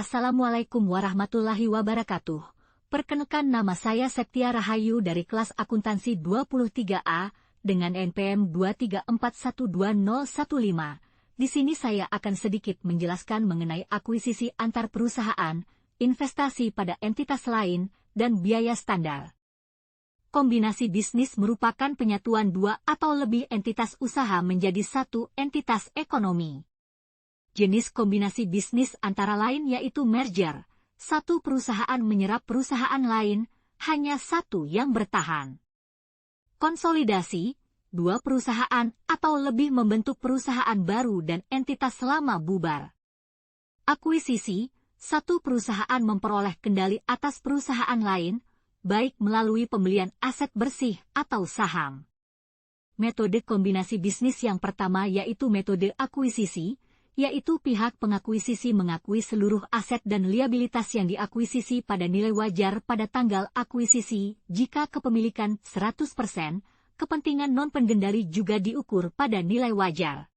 Assalamualaikum warahmatullahi wabarakatuh. Perkenalkan, nama saya Septia Rahayu dari kelas akuntansi 23A dengan NPM 234120115. Di sini saya akan sedikit menjelaskan mengenai akuisisi antar perusahaan, investasi pada entitas lain, dan biaya standar. Kombinasi bisnis merupakan penyatuan dua atau lebih entitas usaha menjadi satu entitas ekonomi. Jenis kombinasi bisnis antara lain yaitu merger, satu perusahaan menyerap perusahaan lain, hanya satu yang bertahan. Konsolidasi, dua perusahaan atau lebih membentuk perusahaan baru dan entitas lama bubar. Akuisisi, satu perusahaan memperoleh kendali atas perusahaan lain, baik melalui pembelian aset bersih atau saham. Metode kombinasi bisnis yang pertama yaitu metode akuisisi, yaitu pihak pengakuisisi mengakui seluruh aset dan liabilitas yang diakuisisi pada nilai wajar pada tanggal akuisisi. Jika kepemilikan 100%, kepentingan non-pengendali juga diukur pada nilai wajar.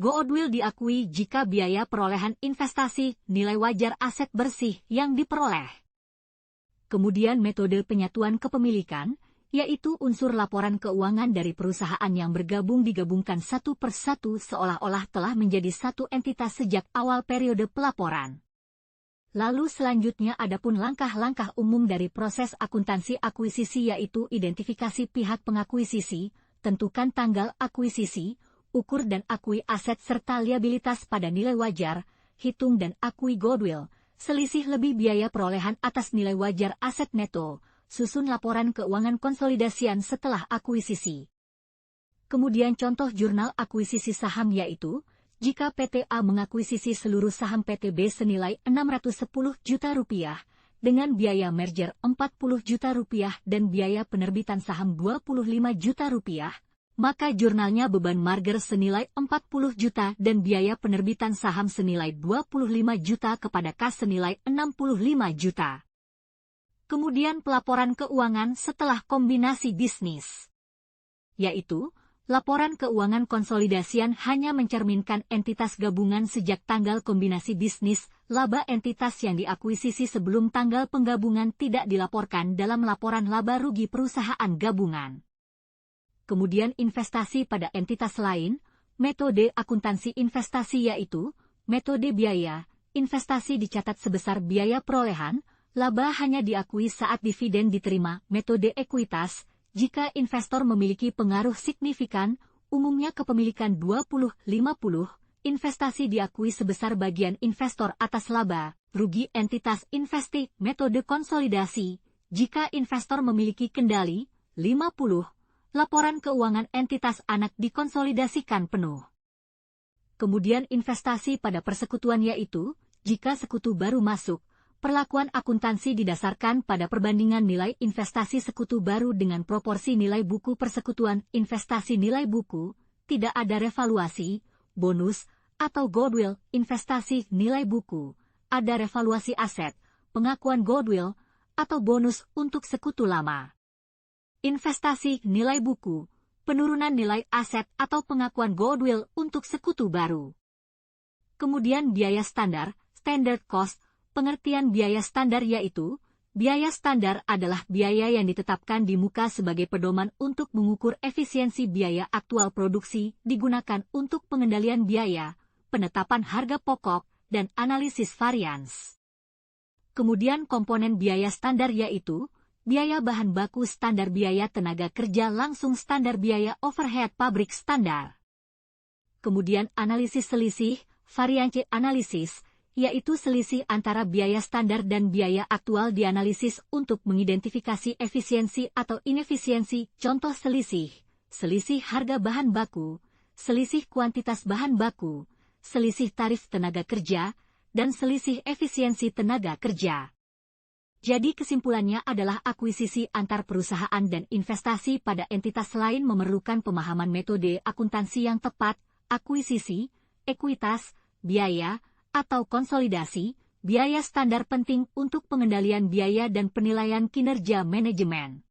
Goodwill diakui jika biaya perolehan investasi nilai wajar aset bersih yang diperoleh. Kemudian metode penyatuan kepemilikan, yaitu unsur laporan keuangan dari perusahaan yang bergabung digabungkan satu persatu seolah-olah telah menjadi satu entitas sejak awal periode pelaporan. Lalu selanjutnya adapun langkah-langkah umum dari proses akuntansi akuisisi yaitu identifikasi pihak pengakuisisi, tentukan tanggal akuisisi, ukur dan akui aset serta liabilitas pada nilai wajar, hitung dan akui goodwill, selisih lebih biaya perolehan atas nilai wajar aset neto, susun laporan keuangan konsolidasian setelah akuisisi. Kemudian contoh jurnal akuisisi saham yaitu, jika PT A mengakuisisi seluruh saham PT B senilai Rp610 juta dengan biaya merger Rp40 juta dan biaya penerbitan saham Rp25 juta, maka jurnalnya beban merger senilai Rp40 juta dan biaya penerbitan saham senilai Rp25 juta kepada kas senilai Rp65 juta. Kemudian pelaporan keuangan setelah kombinasi bisnis, yaitu laporan keuangan konsolidasian hanya mencerminkan entitas gabungan sejak tanggal kombinasi bisnis, laba entitas yang diakuisisi sebelum tanggal penggabungan tidak dilaporkan dalam laporan laba rugi perusahaan gabungan. Kemudian investasi pada entitas lain, metode akuntansi investasi yaitu, metode biaya, investasi dicatat sebesar biaya perolehan, laba hanya diakui saat dividen diterima. Metode ekuitas, jika investor memiliki pengaruh signifikan, umumnya kepemilikan 20-50, investasi diakui sebesar bagian investor atas laba, rugi entitas investi. Metode konsolidasi, jika investor memiliki kendali, 50, laporan keuangan entitas anak dikonsolidasikan penuh. Kemudian investasi pada persekutuan yaitu, jika sekutu baru masuk, perlakuan akuntansi didasarkan pada perbandingan nilai investasi sekutu baru dengan proporsi nilai buku persekutuan. Investasi nilai buku, tidak ada revaluasi, bonus, atau goodwill. Investasi nilai buku, ada revaluasi aset, pengakuan goodwill, atau bonus untuk sekutu lama. Investasi nilai buku, penurunan nilai aset atau pengakuan goodwill untuk sekutu baru. Kemudian biaya standar, standard cost. Pengertian biaya standar yaitu, biaya standar adalah biaya yang ditetapkan di muka sebagai pedoman untuk mengukur efisiensi biaya aktual produksi, digunakan untuk pengendalian biaya, penetapan harga pokok, dan analisis varians. Kemudian komponen biaya standar yaitu, biaya bahan baku standar, biaya tenaga kerja langsung standar, biaya overhead pabrik standar. Kemudian analisis selisih, variance analisis, yaitu selisih antara biaya standar dan biaya aktual dianalisis untuk mengidentifikasi efisiensi atau inefisiensi. Contoh selisih, selisih harga bahan baku, selisih kuantitas bahan baku, selisih tarif tenaga kerja, dan selisih efisiensi tenaga kerja. Jadi kesimpulannya adalah akuisisi antar perusahaan dan investasi pada entitas lain memerlukan pemahaman metode akuntansi yang tepat, akuisisi, ekuitas, biaya, atau konsolidasi. Biaya standar penting untuk pengendalian biaya dan penilaian kinerja manajemen.